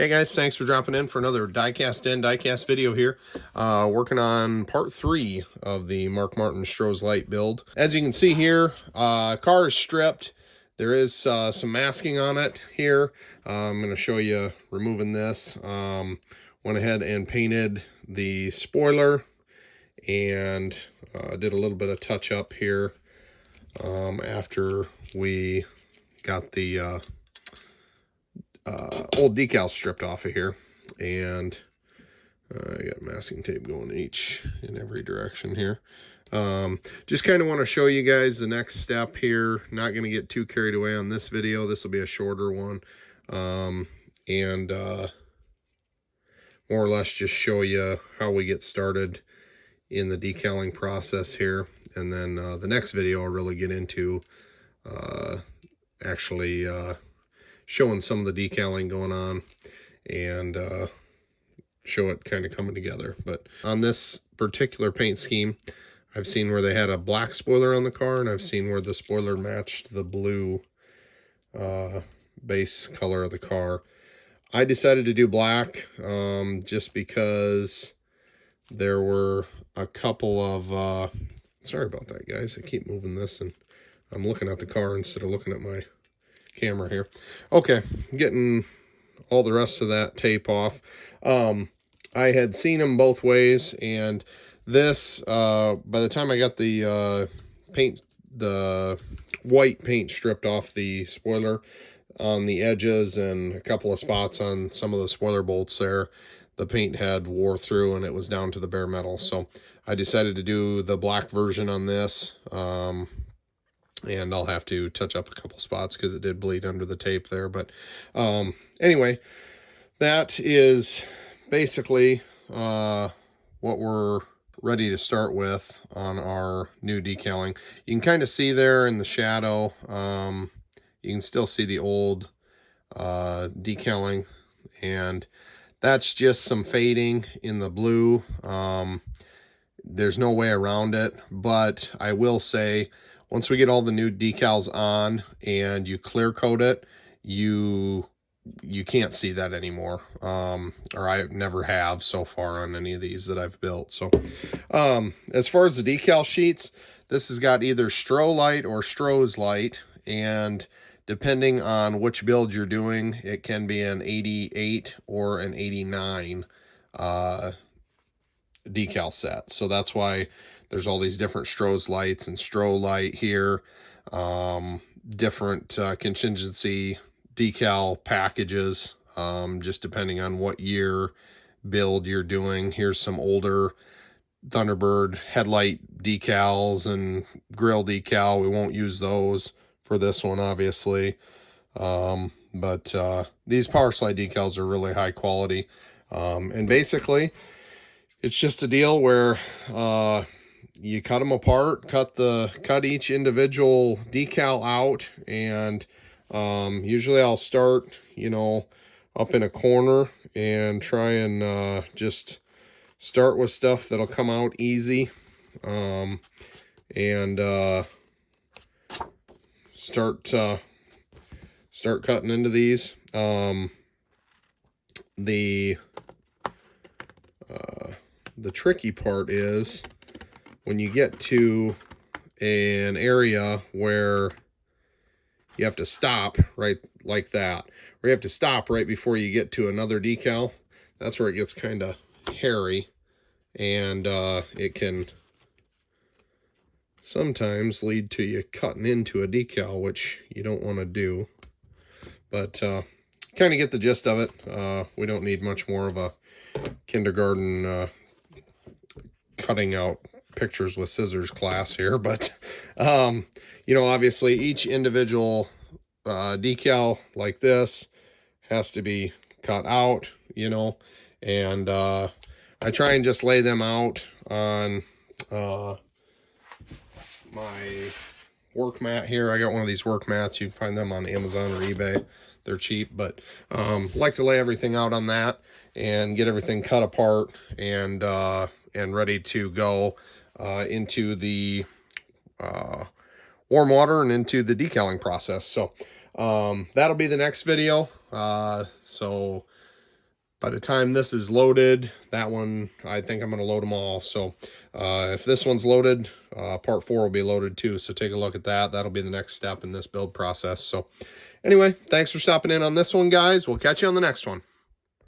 Hey guys, thanks for dropping in for another diecast in diecast video here. Working on part 3 of the Mark Martin Stroh's Light build. As you can see here, car is stripped. There is some masking on it here. I'm going to show you removing this. Went ahead and painted the spoiler and did a little bit of touch up here after we got the old decal stripped off of here, and I got masking tape going in every direction here. Just kind of want to show you guys the next step here. Not going to get too carried away on this video. This will be a shorter one, and more or less just show you how we get started in the decaling process here, and then the next video I'll really get into actually showing some of the decaling going on and show it kind of coming together. But on this particular paint scheme, I've seen where they had a black spoiler on the car, and I've seen where the spoiler matched the blue base color of the car. I decided to do black just because there were a couple of sorry about that, guys. I keep moving this and I'm looking at the car instead of looking at my camera here. Okay, getting all the rest of that tape off. I had seen them both ways, and this by the time I got the white paint stripped off the spoiler on the edges and a couple of spots on some of the spoiler bolts there, the paint had wore through and it was down to the bare metal. So I decided to do the black version on this. And I'll have to touch up a couple spots because it did bleed under the tape there. But anyway, that is basically what we're ready to start with on our new decaling. You can kind of see there in the shadow, you can still see the old decaling, and that's just some fading in the blue. There's no way around it, but I will say, once we get all the new decals on and you clear coat it, you can't see that anymore. Or I never have so far on any of these that I've built. So as far as the decal sheets, this has got either Stroh Light or Stroh's Light, and depending on which build you're doing, it can be an 88 or an 89 decal set. So that's why there's all these different Stroh's lights and Stroh Light here, different contingency decal packages, just depending on what year build you're doing. Here's some older Thunderbird headlight decals and grill decal. We won't use those for this one, obviously, but these power slide decals are really high quality, and basically it's just a deal where you cut them apart, cut each individual decal out, and usually I'll start, up in a corner and try and just start with stuff that'll come out easy, and start cutting into these. The tricky part is when you get to an area where you have to stop right like that, or you have to stop right before you get to another decal. That's where it gets kind of hairy, and it can sometimes lead to you cutting into a decal, which you don't want to do. But kind of get the gist of it. We don't need much more of a kindergarten cutting out pictures with scissors class here, but obviously each individual decal like this has to be cut out, and I try and just lay them out on my work mat here. I got one of these work mats. You can find them on Amazon or eBay. They're cheap, but like to lay everything out on that and get everything cut apart and ready to go into the warm water and into the decaling process. So that'll be the next video. So By the time this is loaded, that one, I think I'm going to load them all. So if this one's loaded, part 4 will be loaded too. So take a look at that. That'll be the next step in this build process. So anyway, thanks for stopping in on this one, guys. We'll catch you on the next one.